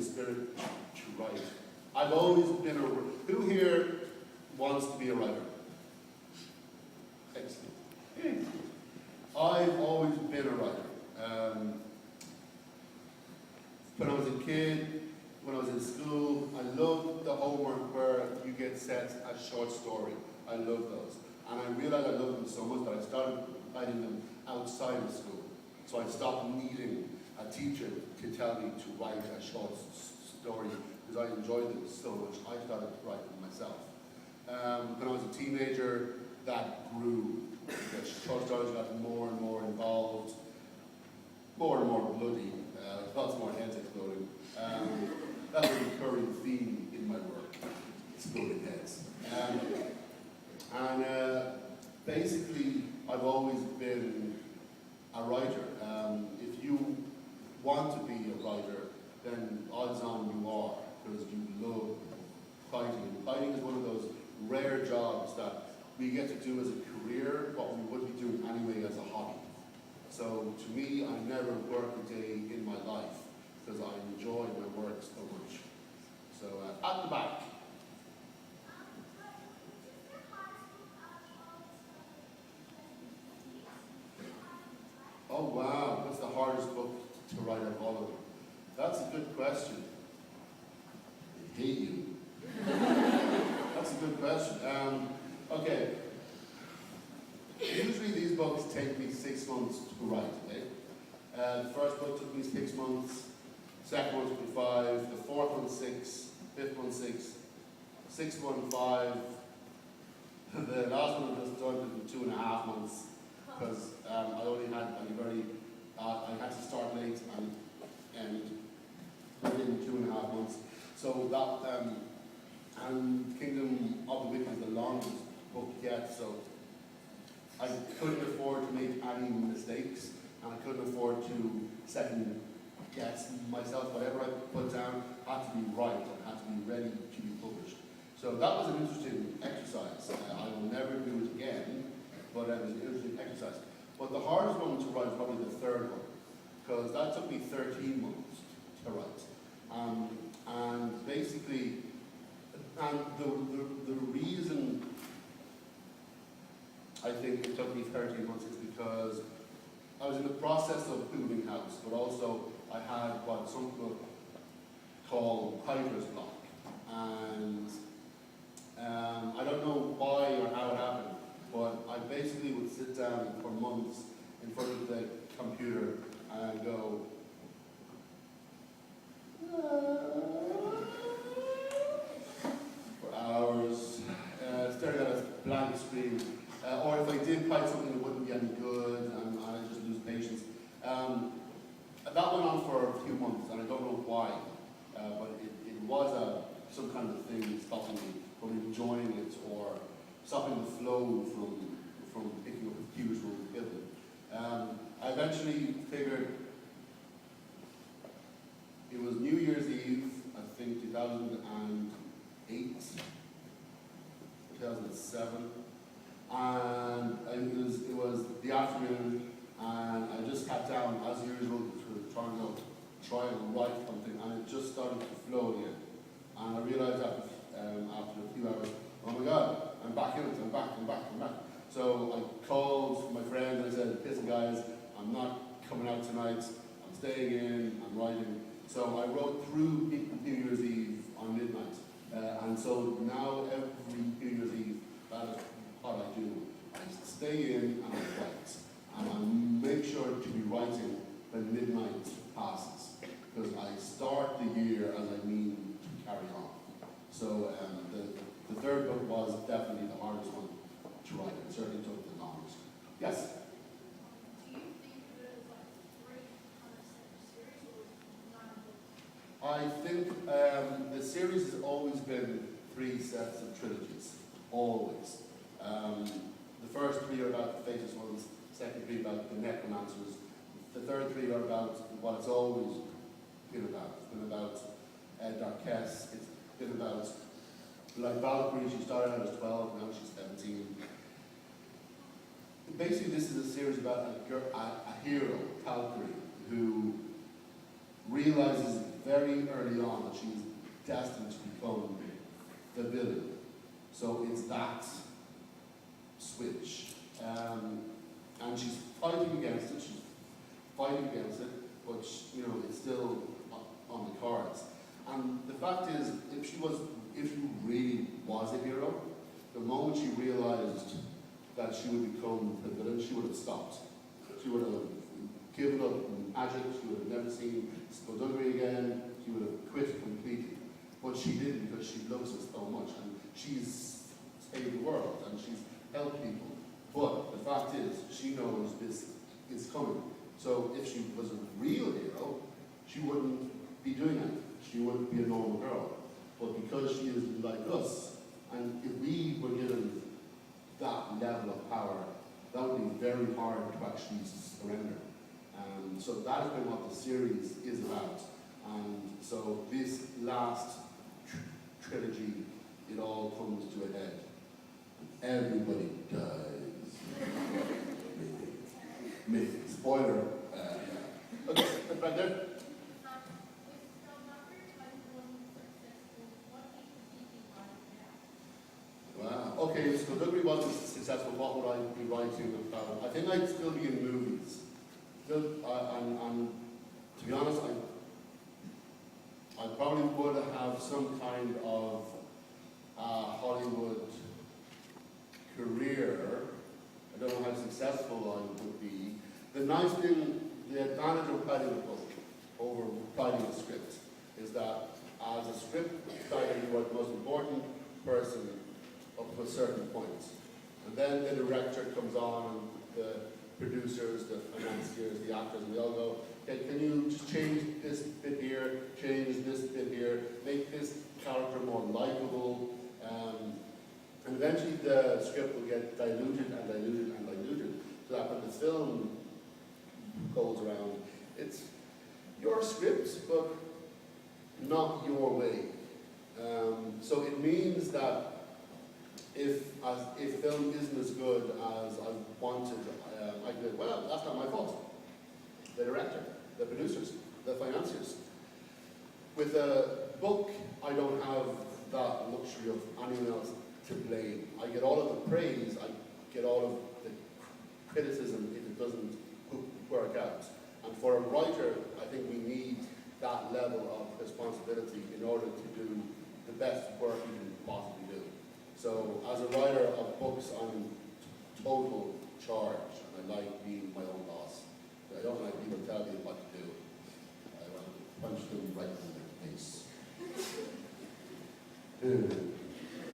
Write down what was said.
the spirit to write. I've always been a... Who here wants to be a writer? Excellent. I've always been a writer. When I was a kid, when I was in school, I loved the homework where you get set a short story. I love those. And I realized I loved them so much that I started writing them outside of school. So I stopped needing a teacher to tell me to write a short story because I enjoyed them so much. I started to write them myself. When I was a teenager, that grew. The short stories got more and more involved, more and more bloody, lots more heads exploding. That's a recurring theme in my work, exploding heads. Basically, I've always been a writer. If you want to be a writer, then odds on you are, because you love writing. Writing is one of those rare jobs that we get to do as a career, but we would be doing anyway as a hobby. So to me, I never work a day in my life because I enjoy my work so much. So at the back. Oh wow, what's the hardest book to write of all of them? That's a good question. I hate you. That's a good question. Okay. Usually these books take me 6 months to write, okay? The first book took me 6 months, second one took me 5, the fourth one 6, fifth one 6, sixth one 5, the last one just started in 2.5 months, because I only had I had to start late and within 2.5 months. So that, and Kingdom of the Wicked is the longest book yet, so I couldn't afford to make any mistakes, and I couldn't afford to second guess myself. Whatever I put down had to be right and had to be ready to be published. So that was an interesting exercise. I will never do it again, but it was an interesting exercise. But the hardest one to write is probably the third one, because that took me 13 months to write. And basically, the reason I think it took me 13 months is because I was in the process of moving house, but also I had what some people call writer's block. And I don't know why or how it happened, but I basically would sit down for months in front of the computer and go, for hours, staring at a blank screen. Or if I did write something, it wouldn't be any good, and I'd just lose patience. That went on for a few months, and I don't know why, but it was some kind of thing stopping me from enjoying it, or stopping the flow from picking up the cues from the given. I eventually figured it was New Year's Eve, I think 2008, 2007. And it was the afternoon, and I just sat down as usual to try and write something, and it just started to flow again. And I realized after a few hours, oh my God, I'm back in it, I'm back. So I called my friend and I said, listen guys, I'm not coming out tonight, I'm staying in, I'm writing. So I wrote through New Year's Eve on midnight. And so now every New Year's Eve, that is what I do. I stay in and I write. And I make sure to be writing when midnight passes. Because I start the year as I mean to carry on. So the third book was definitely the hardest one to write. It certainly took the longest. Yes? Do you think of it as like 3 on a series or 9 books? I think the series has always been 3 sets of trilogies. Always. The first 3 are about the famous ones, second 3 about the necromancers, the third 3 are about what it's always been about. It's been about Darkess, it's been about, like Valkyrie, she started out as 12, now she's 17. Basically this is a series about a hero, Valkyrie, who realizes very early on that she's destined to become the villain. So it's that switch. And she's fighting against it, but you know, it's still on the cards. And the fact is, if she really was a hero, the moment she realized that she would become the villain, she would have stopped. She would have given up magic, she would have never seen skullduggery again, she would have quit completely. But she didn't, because she loves it so much, and she's saved the world, and she's helped people. But the fact is, she knows this is coming. So if she was a real hero, she wouldn't be doing it. She wouldn't be a normal girl. But because she is like us, and if we were given that level of power, that would be very hard to actually surrender. So that has been what the series is about. And so this last trilogy, it all comes to a head. Everybody dies. Maybe. Spoiler. Okay, right there. Wow. Okay, so Skullduggery wasn't successful. What would I be writing about? I think I'd still be in movies. And to be honest, I probably would have some kind of Hollywood career. I don't know how successful I would be. The nice thing, the advantage of writing a book over writing a script is that as a script writer, you are the most important person up to a certain point. And then the director comes on, and the producers, the financiers, the actors, and they all go, okay, can you just change this bit here, change this bit here, make this character more likable, and eventually the script will get diluted and diluted and diluted, so that when the film goes around, it's your script, but not your way. So it means that if film isn't as good as I wanted, I go, well, that's not my fault. The director, the producers, the financiers. With a book, I don't have that luxury of anyone else to blame. I get all of the praise, I get all of the criticism if it doesn't work out. And for a writer, I think we need that level of responsibility in order to do the best work we can possibly do. So as a writer of books, I'm total charge, and I like being my own boss. I don't like people telling me what to do. I want to punch them right in their face.